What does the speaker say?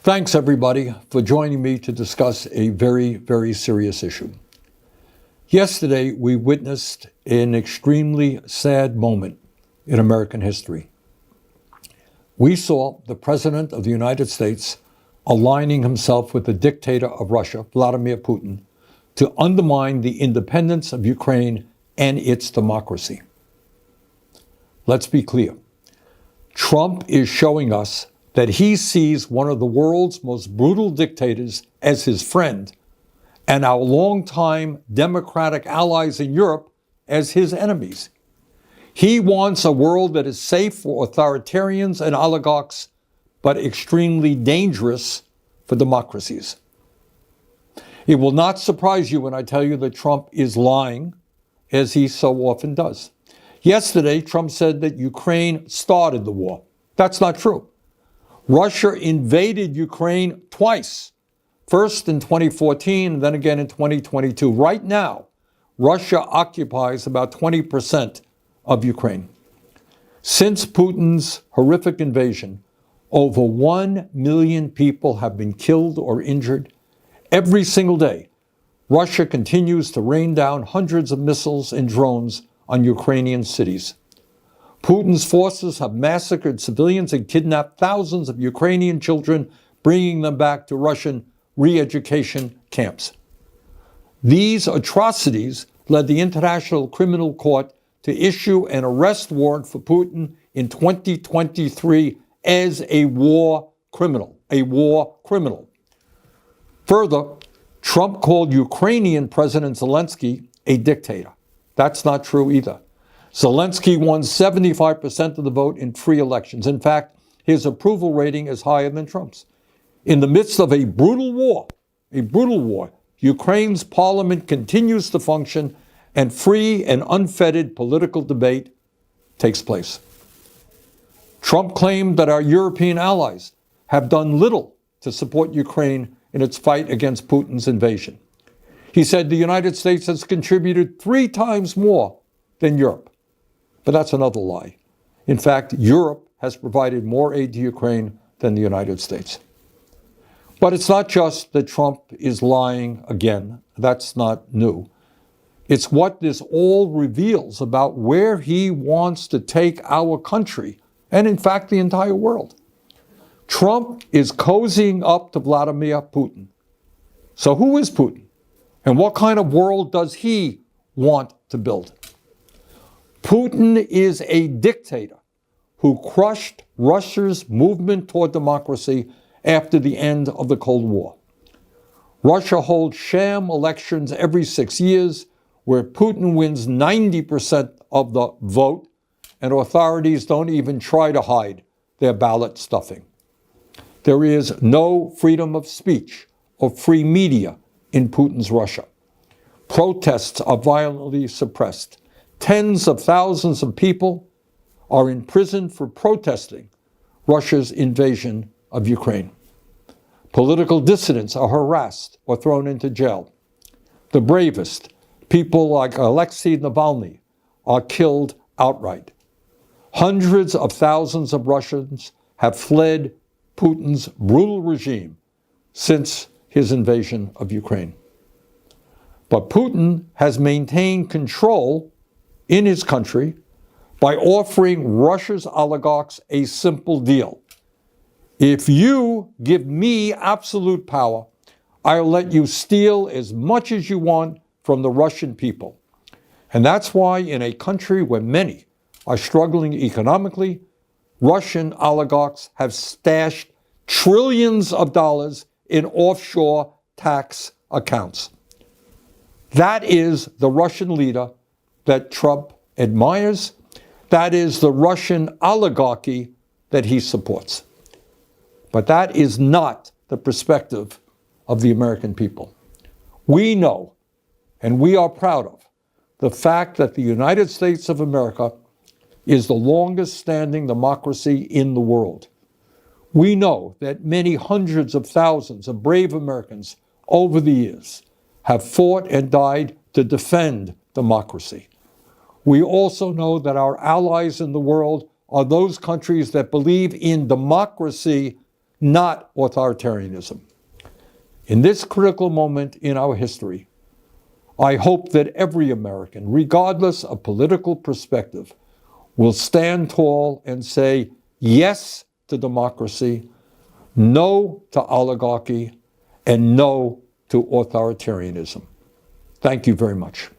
Thanks, everybody, for joining me to discuss a very, very serious issue. Yesterday, we witnessed an extremely sad moment in American history. We saw the President of the United States aligning himself with the dictator of Russia, Vladimir Putin, to undermine the independence of Ukraine and its democracy. Let's be clear. Trump is showing us that he sees one of the world's most brutal dictators as his friend and our longtime democratic allies in Europe as his enemies. He wants a world that is safe for authoritarians and oligarchs, but extremely dangerous for democracies. It will not surprise you when I tell you that Trump is lying, as he so often does. Yesterday, Trump said that Ukraine started the war. That's not true. Russia invaded Ukraine twice, first in 2014 and then again in 2022. Right now, Russia occupies about 20% of Ukraine. Since Putin's horrific invasion, over 1 million people have been killed or injured. Every single day, Russia continues to rain down hundreds of missiles and drones on Ukrainian cities. Putin's forces have massacred civilians and kidnapped thousands of Ukrainian children, bringing them back to Russian re-education camps. These atrocities led the International Criminal Court to issue an arrest warrant for Putin in 2023 as a war criminal. Further, Trump called Ukrainian President Zelensky a dictator. That's not true either. Zelensky won 75% of the vote in free elections. In fact, his approval rating is higher than Trump's. In the midst of a brutal war, Ukraine's parliament continues to function and free and unfettered political debate takes place. Trump claimed that our European allies have done little to support Ukraine in its fight against Putin's invasion. He said the United States has contributed 3 times more than Europe. But that's another lie. In fact, Europe has provided more aid to Ukraine than the United States. But it's not just that Trump is lying again. That's not new. It's what this all reveals about where he wants to take our country and, in fact, the entire world. Trump is cozying up to Vladimir Putin. So who is Putin? And what kind of world does he want to build? Putin is a dictator who crushed Russia's movement toward democracy after the end of the Cold War. Russia holds sham elections every 6 years where Putin wins 90% of the vote and authorities don't even try to hide their ballot stuffing. There is no freedom of speech or free media in Putin's Russia. Protests are violently suppressed. Tens of thousands of people are in prison for protesting Russia's invasion of Ukraine. Political dissidents are harassed or thrown into jail. The bravest, people like Alexei Navalny, are killed outright. Hundreds of thousands of Russians have fled Putin's brutal regime since his invasion of Ukraine. But Putin has maintained control in his country by offering Russia's oligarchs a simple deal. If you give me absolute power, I'll let you steal as much as you want from the Russian people. And that's why in a country where many are struggling economically, Russian oligarchs have stashed trillions of dollars in offshore tax accounts. That is the Russian leader that Trump admires. That is the Russian oligarchy that he supports. But that is not the perspective of the American people. We know, and we are proud of, the fact that the United States of America is the longest standing democracy in the world. We know that many hundreds of thousands of brave Americans over the years have fought and died to defend democracy. We also know that our allies in the world are those countries that believe in democracy, not authoritarianism. In this critical moment in our history, I hope that every American, regardless of political perspective, will stand tall and say yes to democracy, no to oligarchy, and no to authoritarianism. Thank you very much.